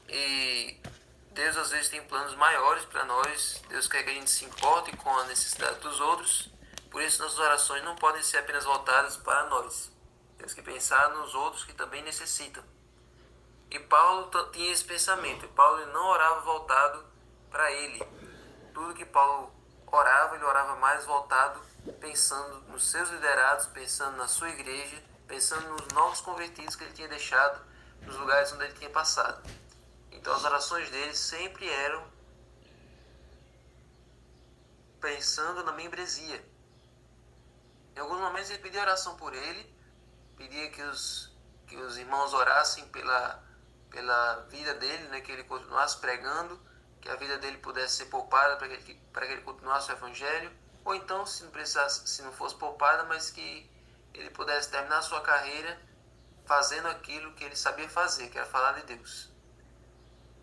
E Deus às vezes tem planos maiores para nós. Deus quer que a gente se importe com a necessidade dos outros. Por isso nossas orações não podem ser apenas voltadas para nós. Temos que pensar nos outros que também necessitam. E Paulo tinha esse pensamento. Paulo não orava voltado para ele. Tudo que Paulo orava, ele orava mais voltado, pensando nos seus liderados, pensando na sua igreja, pensando nos novos convertidos que ele tinha deixado nos lugares onde ele tinha passado. Então as orações dele sempre eram pensando na membresia. Em alguns momentos ele pedia oração por ele, pedia que os irmãos orassem pela vida dele, né, que ele continuasse pregando, que a vida dele pudesse ser poupada para que ele continuasse o evangelho, ou então, se não fosse poupada, mas que ele pudesse terminar a sua carreira fazendo aquilo que ele sabia fazer, que era falar de Deus.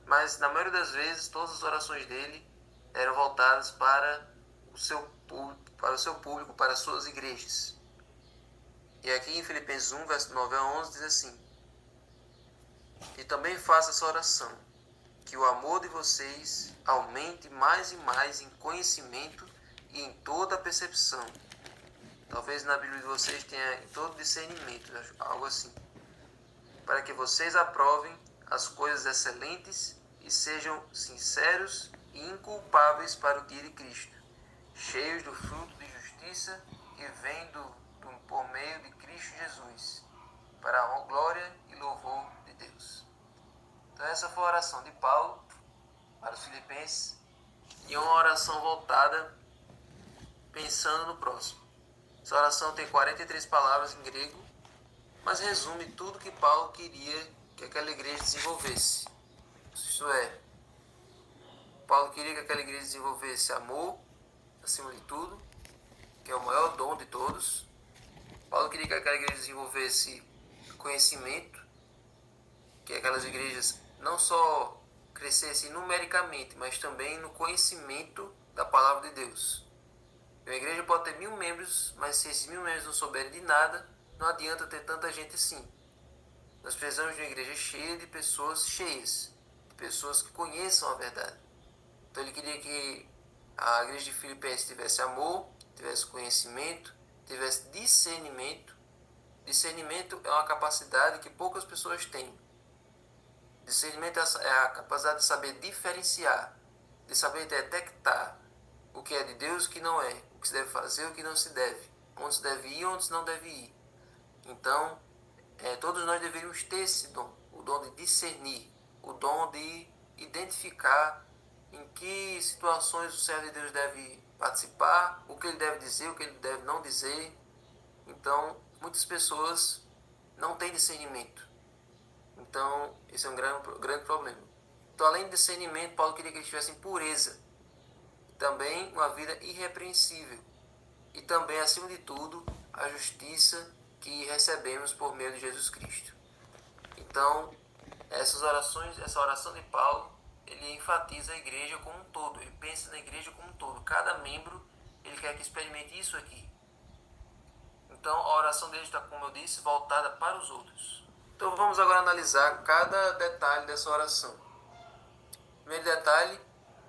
Mas na maioria das vezes, todas as orações dele eram voltadas para o seu público, para as suas igrejas. E aqui em Filipenses 1, verso 9 a 11, diz assim: e também faça essa oração, que o amor de vocês aumente mais e mais em conhecimento e em toda a percepção. Talvez na Bíblia de vocês tenha em todo discernimento, algo assim. Para que vocês aprovem as coisas excelentes e sejam sinceros e inculpáveis para o dia de Cristo, cheios do fruto de justiça que vem por meio de Cristo Jesus, para a glória e louvor de Deus. Então essa foi a oração de Paulo para os filipenses, e uma oração voltada pensando no próximo. Essa oração tem 43 palavras em grego, mas resume tudo que Paulo queria que aquela igreja desenvolvesse. Isto é, Paulo queria que aquela igreja desenvolvesse amor, acima de tudo, que é o maior dom de todos. Paulo queria que aquela igreja desenvolvesse conhecimento, que aquelas igrejas não só crescessem numericamente, mas também no conhecimento da palavra de Deus. Uma igreja pode ter 1000 membros, mas se esses 1000 membros não souberem de nada, não adianta ter tanta gente assim. Nós precisamos de uma igreja cheia de pessoas cheias, de pessoas que conheçam a verdade. Então ele queria que a igreja de Filipenses tivesse amor, tivesse conhecimento, tivesse discernimento. Discernimento é uma capacidade que poucas pessoas têm. Discernimento é a capacidade de saber diferenciar, de saber detectar o que é de Deus e o que não é, o que se deve fazer e o que não se deve, onde se deve ir e onde se não deve ir. Então, todos nós deveríamos ter esse dom, o dom de discernir, o dom de identificar em que situações o servo de Deus deve participar, o que ele deve dizer, o que ele deve não dizer. Então, muitas pessoas não têm discernimento. Então, esse é um grande problema. Então, além de discernimento, Paulo queria que eles tivessem pureza. Também uma vida irrepreensível. E também, acima de tudo, a justiça que recebemos por meio de Jesus Cristo. Então, essa oração de Paulo, ele enfatiza a igreja como um todo. Ele pensa na igreja como um todo. Cada membro, ele quer que experimente isso aqui. Então, a oração dele está, como eu disse, voltada para os outros. Então, vamos agora analisar cada detalhe dessa oração. O primeiro detalhe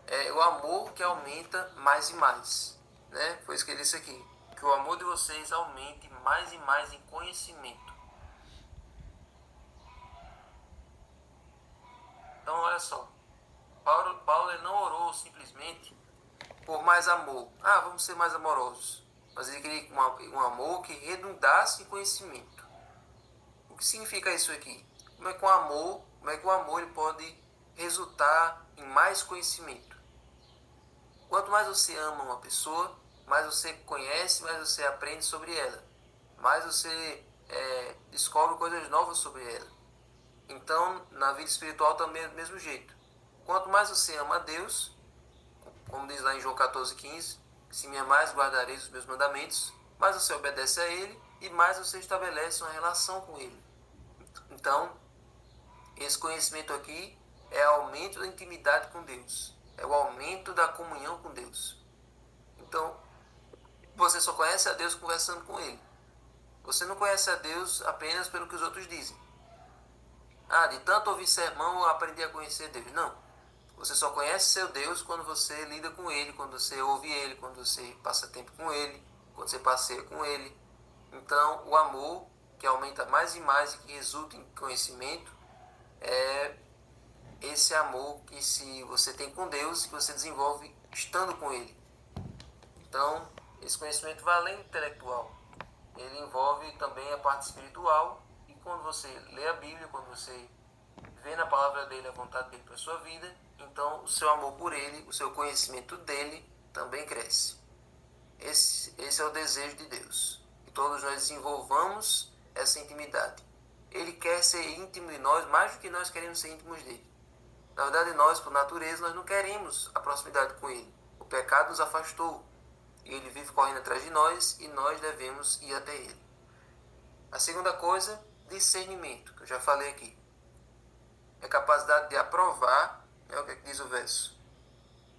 é o amor que aumenta mais e mais. Né? Foi isso que ele disse aqui. Que o amor de vocês aumente mais e mais em conhecimento. Então, olha só. Paulo ele não orou simplesmente por mais amor. Vamos ser mais amorosos. Mas ele queria um amor que redundasse em conhecimento. O que significa isso aqui? Como é que o amor ele pode resultar em mais conhecimento? Quanto mais você ama uma pessoa, mais você conhece, mais você aprende sobre ela. Mais você descobre coisas novas sobre ela. Então, na vida espiritual também é do mesmo jeito. Quanto mais você ama a Deus, como diz lá em João 14,15, se me amais, guardareis os meus mandamentos, mais você obedece a Ele e mais você estabelece uma relação com Ele. Então, esse conhecimento aqui é o aumento da intimidade com Deus. É o aumento da comunhão com Deus. Então, você só conhece a Deus conversando com Ele. Você não conhece a Deus apenas pelo que os outros dizem. De tanto ouvir sermão eu aprendi a conhecer Deus. Não. Você só conhece seu Deus quando você lida com Ele, quando você ouve Ele, quando você passa tempo com Ele, quando você passeia com Ele. Então, o amor que aumenta mais e mais e que resulta em conhecimento é esse amor que se você tem com Deus, que você desenvolve estando com Ele. Então, esse conhecimento vai além do intelectual. Ele envolve também a parte espiritual. E quando você lê a Bíblia, quando você vê na palavra dele a vontade dele para a sua vida, então o seu amor por ele, o seu conhecimento dele também cresce. Esse é o desejo de Deus. Que todos nós desenvolvamos essa intimidade. Ele quer ser íntimo de nós mais do que nós queremos ser íntimos dele. Na verdade, nós, por natureza, nós não queremos a proximidade com ele. O pecado nos afastou. E ele vive correndo atrás de nós e nós devemos ir até ele. A segunda coisa, discernimento, que eu já falei aqui. É a capacidade de aprovar, o que é que diz o verso?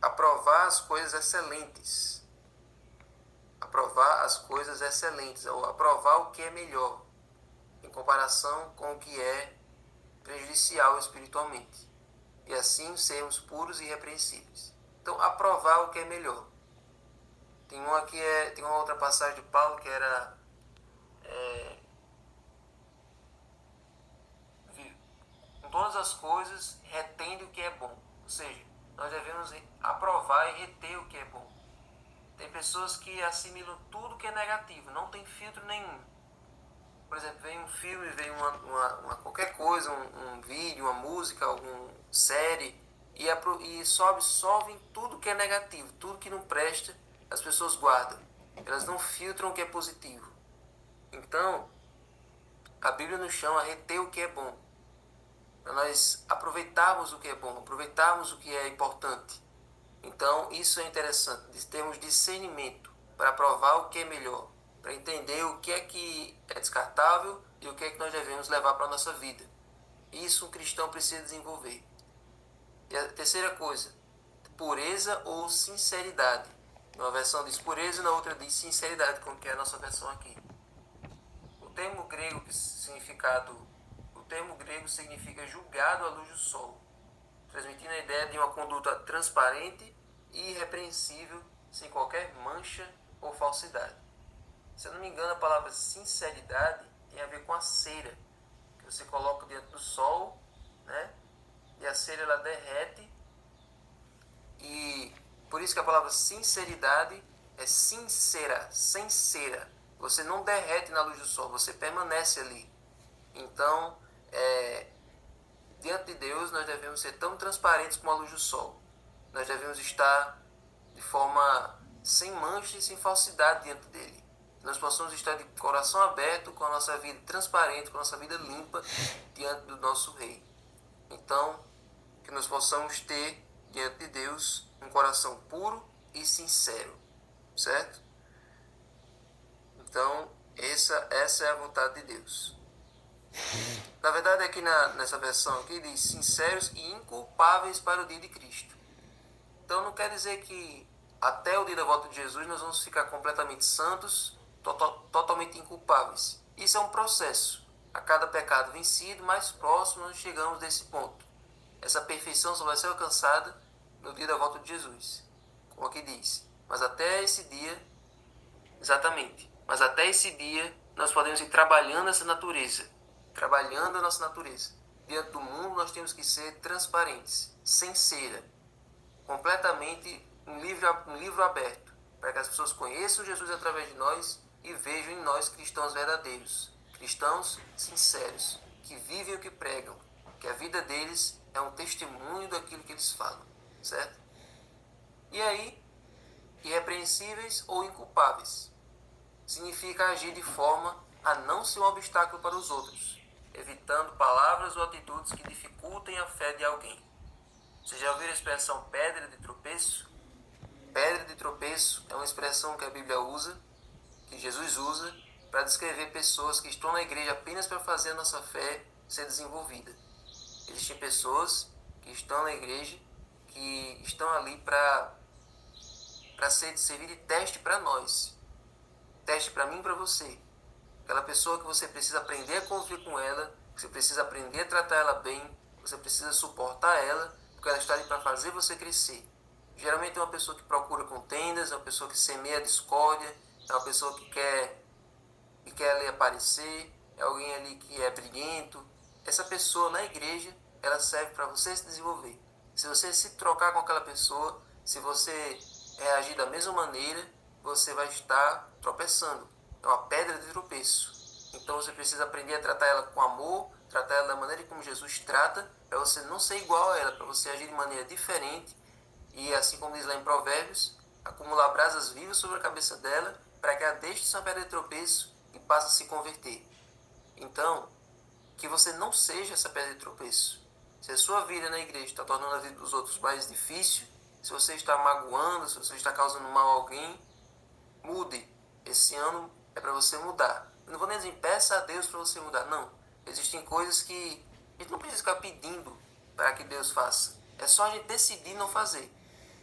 Aprovar as coisas excelentes. Aprovar as coisas excelentes, ou aprovar o que é melhor, em comparação com o que é prejudicial espiritualmente. E assim sermos puros e irrepreensíveis. Então, aprovar o que é melhor. Tem uma outra passagem de Paulo que era com todas as coisas retende o que é bom. Ou seja, nós devemos aprovar e reter o que é bom. Tem pessoas que assimilam tudo que é negativo, não tem filtro nenhum. Por exemplo, vem um filme, vem uma qualquer coisa, um vídeo, uma música, alguma série, e só absorvem tudo que é negativo, tudo que não presta, as pessoas guardam. Elas não filtram o que é positivo. Então, a Bíblia nos chama a reter o que é bom. Para nós aproveitarmos o que é bom, aproveitarmos o que é importante. Então, isso é interessante, de termos discernimento para provar o que é melhor, para entender o que é descartável e o que é que nós devemos levar para a nossa vida. Isso um cristão precisa desenvolver. E a terceira coisa, pureza ou sinceridade. Uma versão diz pureza e na outra diz sinceridade, como que é a nossa versão aqui. O termo grego significa julgado à luz do sol, transmitindo a ideia de uma conduta transparente e irrepreensível, sem qualquer mancha ou falsidade. Se eu não me engano, a palavra sinceridade tem a ver com a cera, que você coloca diante do sol, né? E a cera ela derrete, e por isso que a palavra sinceridade é sincera, sem cera. Você não derrete na luz do sol, você permanece ali. Então, diante de Deus, nós devemos ser tão transparentes como a luz do sol. Nós devemos estar de forma sem mancha e sem falsidade diante dele. Nós possamos estar de coração aberto, com a nossa vida transparente, com a nossa vida limpa diante do nosso Rei. Então, que nós possamos ter diante de Deus um coração puro e sincero, certo? Então, essa é a vontade de Deus. Na verdade, aqui nessa versão aqui diz sinceros e inculpáveis para o dia de Cristo. Então não quer dizer que até o dia da volta de Jesus nós vamos ficar completamente santos, totalmente inculpáveis. Isso é um processo. A cada pecado vencido, mais próximo nós chegamos desse ponto. Essa perfeição só vai ser alcançada no dia da volta de Jesus. Como aqui diz. Mas até esse dia nós podemos ir trabalhando essa natureza. Trabalhando a nossa natureza. Diante do mundo nós temos que ser transparentes, sem cera, completamente um livro aberto, para que as pessoas conheçam Jesus através de nós e vejam em nós cristãos verdadeiros, cristãos sinceros, que vivem o que pregam, que a vida deles é um testemunho daquilo que eles falam, certo? E aí, irrepreensíveis ou inculpáveis, significa agir de forma a não ser um obstáculo para os outros, evitando palavras ou atitudes que dificultem a fé de alguém. Você já ouviu a expressão pedra de tropeço? Pedra de tropeço é uma expressão que a Bíblia usa, que Jesus usa, para descrever pessoas que estão na igreja apenas para fazer a nossa fé ser desenvolvida. Existem pessoas que estão na igreja, que estão ali para servir de teste para nós. Teste para mim e para você. Aquela pessoa que você precisa aprender a conviver com ela Você precisa aprender a tratar ela bem, você precisa suportar ela, porque ela está ali para fazer você crescer. Geralmente é uma pessoa que procura contendas, é uma pessoa que semeia discórdia, é uma pessoa que quer ali aparecer, é alguém ali que é briguento. Essa pessoa na igreja, ela serve para você se desenvolver. Se você se trocar com aquela pessoa, se você reagir da mesma maneira, você vai estar tropeçando. É uma pedra de tropeço. Então você precisa aprender a tratar ela com amor, tratar ela da maneira como Jesus trata, para você não ser igual a ela, para você agir de maneira diferente e, assim como diz lá em Provérbios, acumular brasas vivas sobre a cabeça dela, para que ela deixe de ser uma pedra de tropeço e passe a se converter. Então, que você não seja essa pedra de tropeço. Se a sua vida na igreja está tornando a vida dos outros mais difícil, se você está magoando, se você está causando mal a alguém, mude. Esse ano é para você mudar. Eu não vou nem dizer peça a Deus para você mudar, não. Existem coisas que a gente não precisa ficar pedindo para que Deus faça. É só a gente decidir não fazer.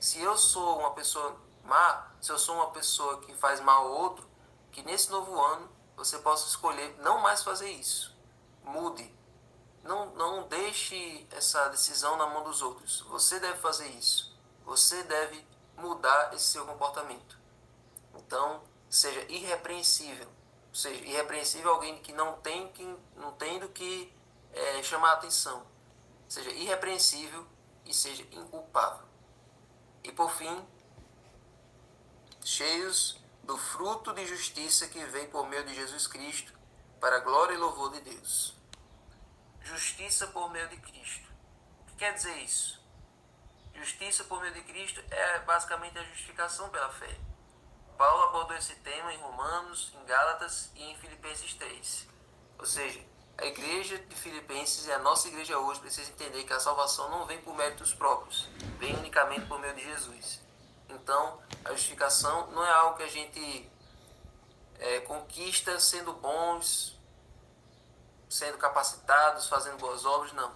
Se eu sou uma pessoa má, se eu sou uma pessoa que faz mal ao outro, que nesse novo ano você possa escolher não mais fazer isso. Mude. Não deixe essa decisão na mão dos outros. Você deve fazer isso. Você deve mudar esse seu comportamento. Então, seja irrepreensível. Ou seja, irrepreensível é alguém que não tem do que chamar a atenção. Seja irrepreensível e seja inculpável. E por fim, cheios do fruto de justiça que vem por meio de Jesus Cristo, para a glória e louvor de Deus. Justiça por meio de Cristo. O que quer dizer isso? Justiça por meio de Cristo é basicamente a justificação pela fé. Paulo abordou esse tema em Romanos, em Gálatas e em Filipenses 3. Ou seja, a igreja de Filipenses e a nossa igreja hoje precisa entender que a salvação não vem por méritos próprios, vem unicamente por meio de Jesus. Então, a justificação não é algo que a gente conquista sendo bons, sendo capacitados, fazendo boas obras, não.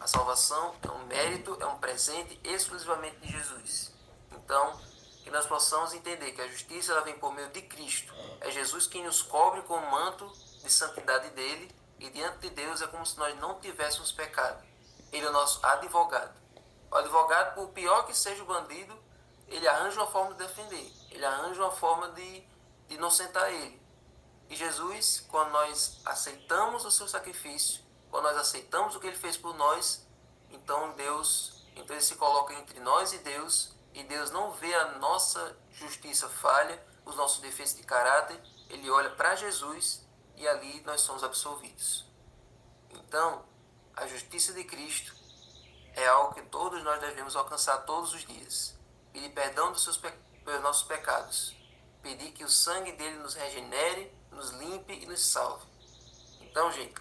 A salvação é um mérito, é um presente exclusivamente de Jesus. Então, que nós possamos entender que a justiça ela vem por meio de Cristo. É Jesus quem nos cobre com o manto de santidade dele e diante de Deus é como se nós não tivéssemos pecado. Ele é o nosso advogado. O advogado, por pior que seja o bandido, ele arranja uma forma de defender. Ele arranja uma forma de inocentar ele. E Jesus, quando nós aceitamos o seu sacrifício, quando nós aceitamos o que ele fez por nós, então ele se coloca entre nós e Deus não vê a nossa justiça falha, os nossos defeitos de caráter, ele olha para Jesus e ali nós somos absolvidos. Então, a justiça de Cristo é algo que todos nós devemos alcançar todos os dias. Pedir perdão pelos nossos pecados. Pedir que o sangue dele nos regenere, nos limpe e nos salve. Então, gente,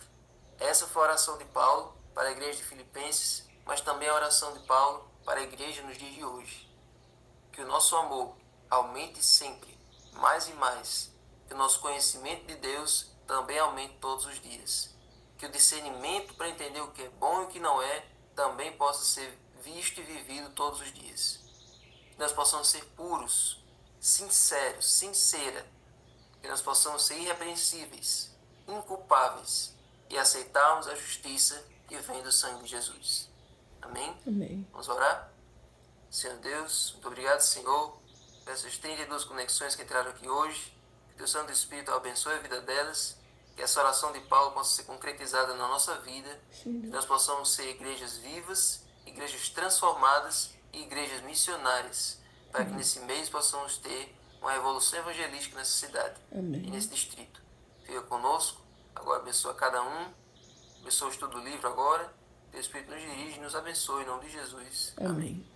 essa foi a oração de Paulo para a igreja de Filipenses, mas também a oração de Paulo para a igreja nos dias de hoje. Que o nosso amor aumente sempre, mais e mais. Que o nosso conhecimento de Deus também aumente todos os dias. Que o discernimento para entender o que é bom e o que não é também possa ser visto e vivido todos os dias. Que nós possamos ser puros, sinceros, sincera. Que nós possamos ser irrepreensíveis, inculpáveis e aceitarmos a justiça que vem do sangue de Jesus. Amém? Amém. Vamos orar? Senhor Deus, muito obrigado, Senhor, por essas 32 conexões que entraram aqui hoje. Que Teu Santo Espírito abençoe a vida delas. Que essa oração de Paulo possa ser concretizada na nossa vida. Sim, Que nós possamos ser igrejas vivas, igrejas transformadas e igrejas missionárias. Para que nesse mês possamos ter uma revolução evangelística nessa cidade e nesse distrito. Fica conosco. Agora abençoa cada um. Abençoa o estudo do livro agora. Teu Espírito nos dirige e nos abençoe em nome de Jesus. Amém.